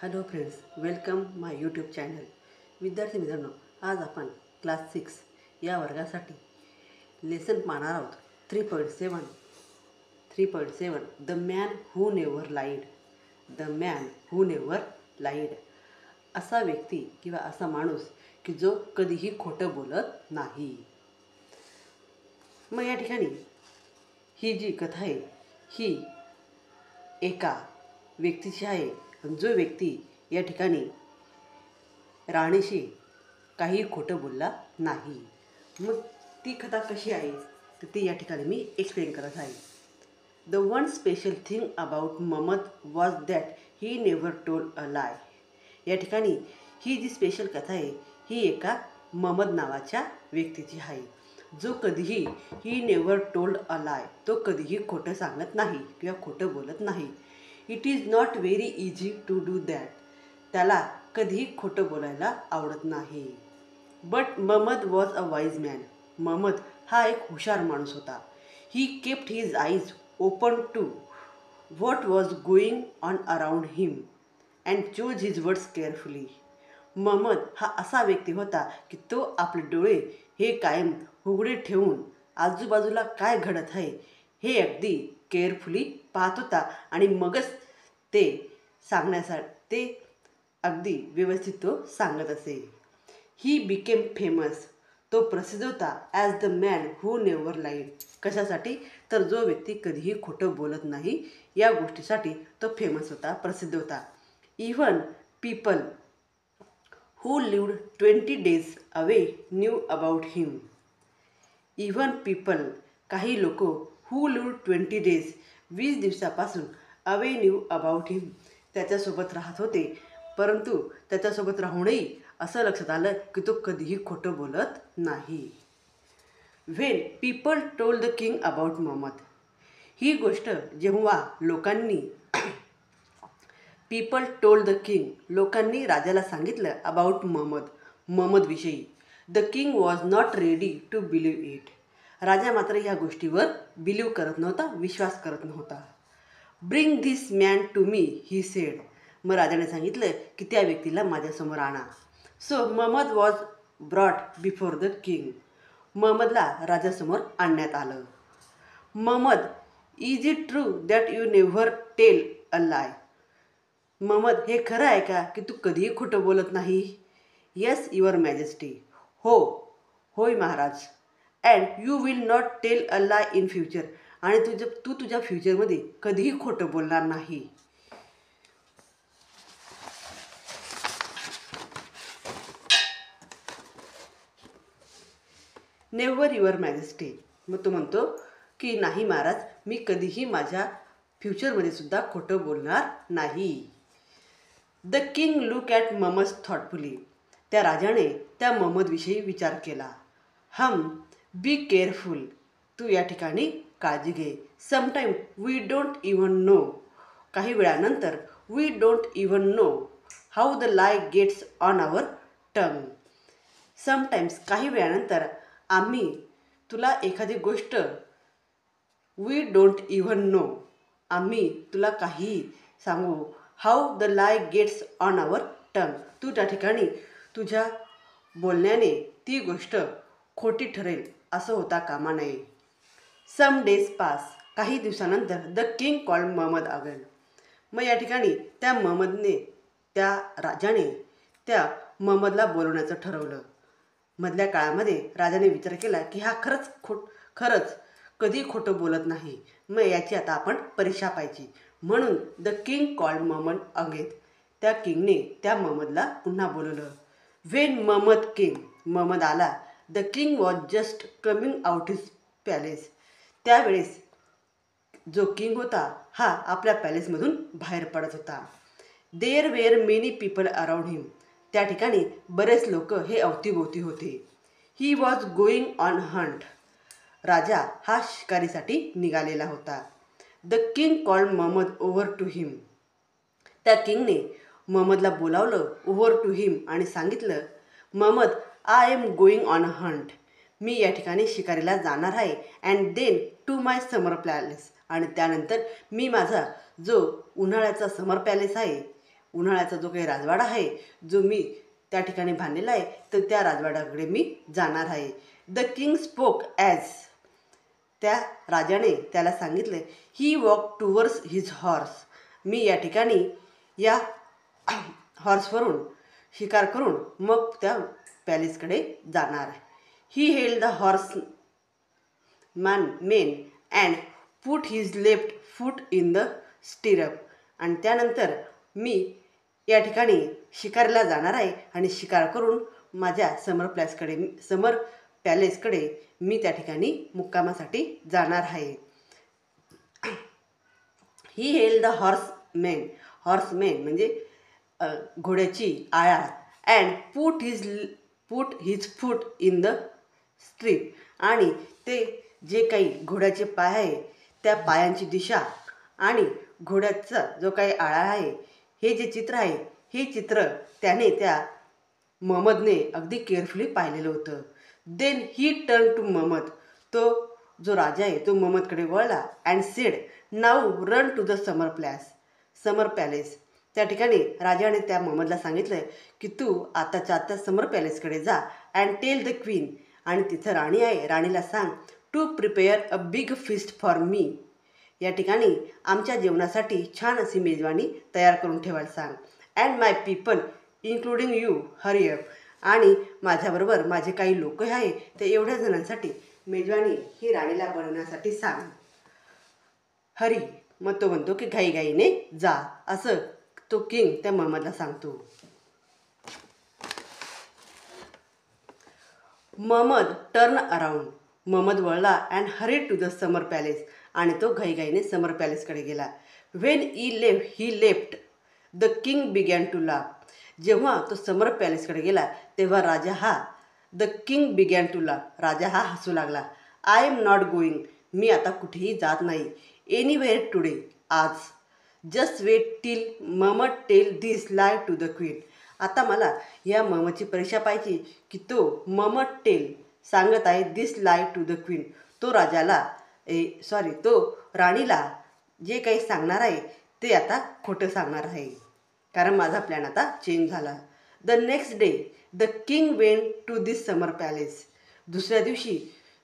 Hello friends, welcome माय YouTube channel. विद्यार्थी मित्रांनो, आज आपण क्लास 6 या वर्गासाठी लेसन पाहणार आहोत. 3.7 the man who never lied. The man who never lied. असा व्यक्ती किंवा असा माणूस की जो कधीही खोटं बोलत नाही. मग या ठिकाणी ही जी कथा आहे ही एका व्यक्तीची आहे. जो व्यक्ती या ठिकाणी राणीशी काही खोटं बोलला नाही. मग ती कथा कशी आहे तर ती या ठिकाणी मी एक्सप्लेन करत आहे. The one special thing about Mohammed was that he never told a lie. या ठिकाणी ही जी स्पेशल कथा आहे ही एका महम्मद नावाच्या व्यक्तीची आहे, जो कधीही ही नेव्हर टोल्ड अ लाय, तो कधीही खोटं सांगत नाही किंवा खोटं बोलत नाही. It is not very easy to do that. त्याला कधीही खोटं बोलायला आवडत नाही. But Muhammad was a wise man. Muhammad हा एक हुशार माणूस होता. He kept his eyes open to what was going on around him and chose his words carefully. Muhammad हा असा व्यक्ती होता की तो आपले डोळे हे कायम उघडे ठेवून आजूबाजूला काय घडत आहे हे अगदी केअरफुली पाहत होता आणि मगच ते सांगण्यासाठी ते अगदी व्यवस्थित तो सांगत असे. He became famous. तो प्रसिद्ध होता as the man who never lied. कशासाठी तर जो व्यक्ती कधीही खोटं बोलत नाही या गोष्टीसाठी तो फेमस होता, प्रसिद्ध होता. Even people who lived 20 days away knew about him. Even people काही लोक हू लिव्ड 20 days 20 दिवसापासून अवे न्यू अबाउट हिम त्याच्यासोबत राहत होते, परंतु त्याच्यासोबत राहूनही असं लक्षात आलं की तो कधीही खोटं बोलत नाही. When people told the king about Mohammed. ही गोष्ट जेव्हा पीपल टोल्ड द किंग लोकांनी राजाला सांगितलं अबाउट महम्मदविषयी. The king was not ready to believe it. राजा मात्र ह्या गोष्टीवर बिलीव्ह करत नव्हता, विश्वास करत नव्हता. Bring this man to me he said. मग राजाने सांगितलं की त्या व्यक्तीला माझ्यासमोर आणा. So Mohammed was brought before the king. महम्मदला राजासमोर आणण्यात आलं. Mohammed, is it true that you never tell a lie. Mohammed, हे खरं आहे का की तू कधीही खोटं बोलत नाही. Yes your majesty. हो, होय Maharaj. And you will not tail a lie in future. आणि तू तुझ्या फ्युचरमध्ये कधीही खोटं बोलणार नाही. Never your majesty. मग तो म्हणतो की नाही महाराज, मी कधीही माझ्या फ्युचरमध्ये सुद्धा खोटं बोलणार नाही. The king look at Muhammad thoughtfully. त्या राजाने त्या महम्मदविषयी विचार केला. Be careful. तू या ठिकाणी काळजी घे. Sometime we don't even know. काही वेळानंतर we don't even know how the lie gets on our tongue. Sometimes काही वेळानंतर आम्ही तुला एखादी गोष्ट वी डोंट इव्हन नो आम्ही तुला काहीही सांगू. How the lie gets on our tongue. तू त्या ठिकाणी तुझ्या बोलण्याने ती गोष्ट खोटी ठरेल असं होता कामा नये. Some days pass. काही दिवसानंतर the king called Muhammad again. मग या ठिकाणी त्या राजाने त्या महम्मदला बोलवण्याचं ठरवलं. मधल्या काळामध्ये राजाने विचार केला की हा खरंच कधी खोटं बोलत नाही. मग याची आता आपण परीक्षा पाहायची. म्हणून the king called Muhammad again. त्या किंगने त्या महम्मदला पुन्हा बोलवलं. व्हेन महम्मद केम. महम्मद आला. The king was just coming out his palace. त्यावेळेस जो किंग होता हा आपल्या पॅलेसमधून बाहेर पडत होता. There were many people around him. त्या ठिकाणी बरेच लोक हे अवतीभोवती होते. He was going on hunt. राजा हा शिकारीसाठी निघालेला होता. The king called Mohammed over to him. त्या किंगने महम्मदला बोलावलं ओव्हर टू हिम आणि सांगितलं, Mohammed, I am going on a hunt. मी या ठिकाणी शिकारीला जाणार आहे. And then to my summer palace. आणि त्यानंतर मी माझा जो उन्हाळ्याचा समर पॅलेस आहे उन्हाळ्याचा जो काही राजवाडा आहे जो मी त्या ठिकाणी बांधलेला आहे, तर त्या राजवाड्याकडे मी जाणार आहे. द किंग स्पोक ॲज, त्या राजाने त्याला सांगितले. ही वॉक टुवर्ड्स हिज हॉर्स, मी या ठिकाणी या हॉर्सवरून शिकार करून मग त्या पॅलेसकडे जाणार. He held the horse men and put his left foot in the stirrup, आणि त्यानंतर मी या ठिकाणी शिकारीला जाणार आहे आणि शिकार करून माझ्या समर पॅलेसकडे मी त्या ठिकाणी मुक्कामासाठी जाणार आहे. ही हेल्ड द हॉर्समेन म्हणजे घोड्याची आळा, and put his foot in the stirrup, आणि ते जे काही घोड्याचे पाय आहे त्या पायांची दिशा आणि घोड्याचा जो काही आळा आहे, हे जे चित्र आहे हे चित्र त्याने त्या महमदने अगदी केअरफुली पाहिलेलं होतं. Then he turn to Muhammad, तो जो राजा आहे तो महमदकडे वळला and said now run to the summer palace. त्या ठिकाणी राजाने त्या महमदला सांगितलं की तू आताच्या आता समर पॅलेसकडे जा अँड टेल द क्वीन, आणि तिथं राणी आहे, राणीला सांग to prepare a big feast for me, या ठिकाणी आमच्या जेवणासाठी छान अशी मेजवानी तयार करून ठेवायला सांग. And my people including you hurry up, आणि माझ्याबरोबर माझे काही लोक आहे ते एवढ्या जणांसाठी मेजवानी ही राणीला बनवण्यासाठी सांग. हरी, मग तो म्हणतो की घाईघाईने जा, असं तो किंग त्या महमदला सांगतो. महमद टर्न अराउंड, महमद वळला and hurried to the summer palace, आणि तो घाईघाईने समर पॅलेसकडे गेला. When he left the king began to laugh, जेव्हा तो समर पॅलेसकडे गेला तेव्हा the king began to laugh, राजा हा हसू लागला. आय एम नॉट गोईंग, मी आता कुठेही जात नाही. एनिवेअर टुडे, आज. Just wait till Mohammed tell this lie to the queen, आता मला या महमदची परीक्षा पाहिजे की तो महमद सांगत आहे दिस लाय टू द क्वीन, तो राणीला जे काही सांगणार आहे ते आता खोटं सांगणार आहे, कारण माझा प्लॅन आता चेंज झाला. The next day the king went to this summer palace, दुसऱ्या दिवशी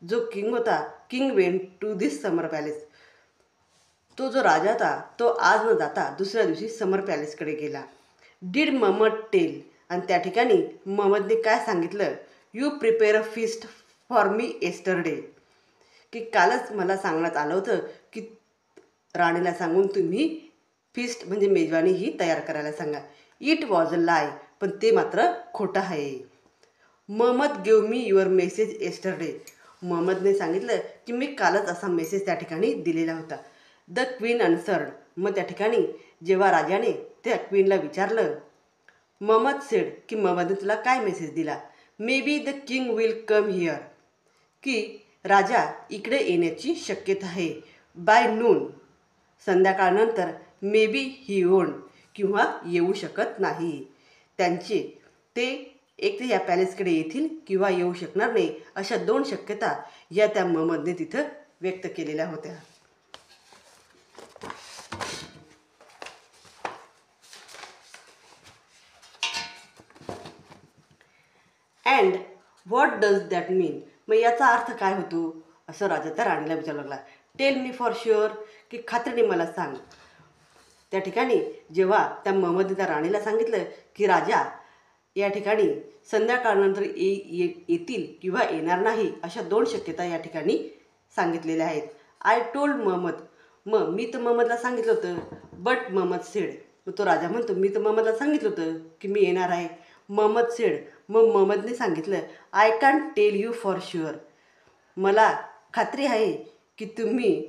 जो king went to this summer palace, तो जो राजा होता तो आज न जाता दुसऱ्या दिवशी समर पॅलेसकडे गेला. डीड महमद टेल, आणि त्या ठिकाणी महमदने काय सांगितलं. You prepare a feast for me yesterday, की कालच मला सांगण्यात आलं होतं की राणीला सांगून तुम्ही फीस्ट म्हणजे मेजवानी ही तयार करायला सांगा. इट वॉज अ लाय, पण ते मात्र खोटं आहे. Mohammed give me your message yesterday, महमदने सांगितलं की मी कालच असा मेसेज त्या ठिकाणी दिलेला होता. द क्वीन अन्सर्ड, मग त्या ठिकाणी जेव्हा राजाने त्या क्वीनला विचारलं, महमद सेड की महमदने तुला काय मेसेज दिला. May be the king will come here, की राजा इकडे येण्याची शक्यता आहे. बाय नून, संध्याकाळनंतर. मे बी ही वोंट, किंवा येऊ शकत नाही. ते एक तर या पॅलेसकडे येतील किंवा येऊ शकणार नाही, अशा 2 शक्यता या त्या महमदने तिथं व्यक्त केलेल्या होत्या. अँड व्हॉट डज दॅट मीन, मग याचा अर्थ काय होतो, असं राजा त्या राणीला विचारू लागला. टेल मी फॉर शुअर, की खात्रीने मला सांग. त्या ठिकाणी जेव्हा त्या महमदने त्या राणीला सांगितलं की राजा या ठिकाणी संध्याकाळनंतर येतील किंवा येणार नाही, अशा 2 शक्यता या ठिकाणी सांगितलेल्या आहेत. आय टोल्ड महमद, मग मी तर महमदला सांगितलं होतं. बट महमद सेड, मग तो राजा म्हणतो मी तर महमदला सांगितलं होतं की मी येणार आहे. महमद सेड, मग महमदने सांगितलं I can tell you for sure, मला खात्री आहे की तुम्ही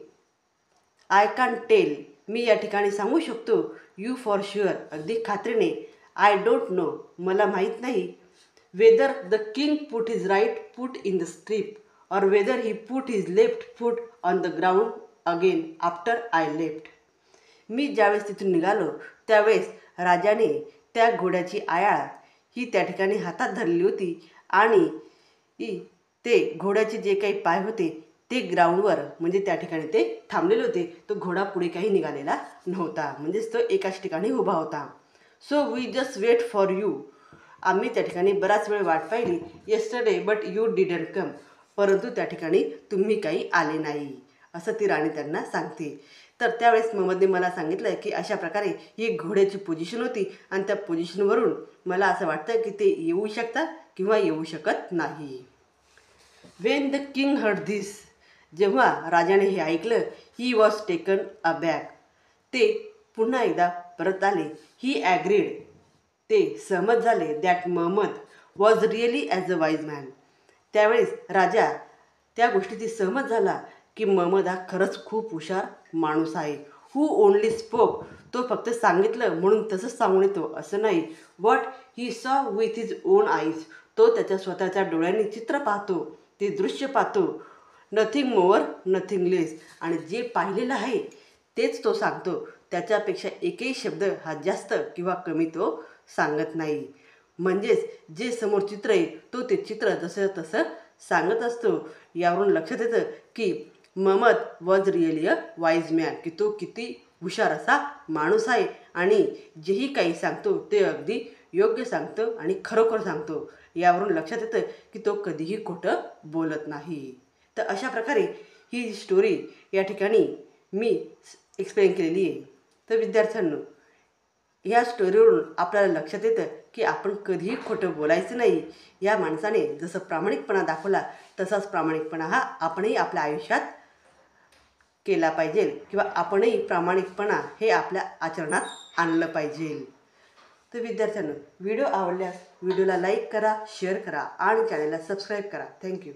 आय कॅन टेल, मी या ठिकाणी सांगू शकतो. यू फॉर शुअर, अगदी खात्रीने. आय डोंट नो, मला माहीत नाही. Whether the king put his right foot in the stirrup or whether he put his left foot on the ground again after I left. मी ज्यावेळेस तिथून निघालो त्यावेळेस राजाने त्या घोड्याची आयाळ ही त्या ठिकाणी हातात धरली होती, आणि ते घोड्याचे जे काही पाय होते ते ग्राउंडवर म्हणजे त्या ठिकाणी ते थांबलेले होते. तो घोडा पुढे काही निघालेला नव्हता, म्हणजेच तो एकाच ठिकाणी उभा होता. So we just wait for you. आम्ही त्या ठिकाणी बराच वेळ वाट पाहिली. Yesterday but you didn't come. परंतु त्या ठिकाणी तुम्ही काही आले नाही, असं ती राणी त्यांना सांगते. तर त्यावेळेस मोहम्मदने मला सांगितलं की अशा प्रकारे ही घोड्याची पोझिशन होती आणि त्या पोझिशनवरून मला असं वाटतं की ते येऊ शकतात किंवा येऊ शकत नाही. Wien the king heard this. जेव्हा राजाने हे ऐकलं, ही वॉज टेकन अबॅक. ते पुन्हा एकदा परत आले. He agreed. ते सहमत झाले that Mohammed was really as a wise man. त्यावेळेस राजा त्या गोष्टीची सहमत झाला की मोहम्मद हा खरंच खूप हुशार माणूस आहे. Who only spoke. तो फक्त सांगितलं म्हणून तसंच सांगून येतो असं नाही. What he saw with his on eyes. तो त्याच्या स्वतःच्या डोळ्यांनी चित्र पाहतो, ते दृश्य पाहतो. नथिंग मोर नथिंग लेस. आणि जे पाहिलेलं आहे तेच तो सांगतो. त्याच्यापेक्षा एकही शब्द हा जास्त किंवा कमी तो सांगत नाही. म्हणजेच जे समोर चित्र आहे तो ते चित्र जसं तसं सांगत असतो. यावरून लक्षात येतं की Mohammed was really a wise man, की तो किती हुशार असा माणूस आहे आणि जेही काही सांगतो ते अगदी योग्य सांगतो आणि खरोखर सांगतो. यावरून लक्षात येतं की तो कधीही खोटं बोलत नाही. तर अशा प्रकारे ही स्टोरी या ठिकाणी मी एक्सप्लेन केलेली आहे. तर विद्यार्थ्यांनो, या स्टोरीवरून आपल्याला लक्षात येतं की आपण कधीही खोटं बोलायचं नाही. या माणसाने जसं प्रामाणिकपणा दाखवला तसाच प्रामाणिकपणा हा आपणही आपल्या आयुष्यात केला पाहिजे किंवा आपणही प्रामाणिकपणा हे आपल्या आचरणात आणलं पाहिजे. तर विद्यार्थ्यांनो, व्हिडिओ आवडल्यास व्हिडिओला लाईक करा, शेअर करा आणि चॅनलला सबस्क्राईब करा. थँक्यू.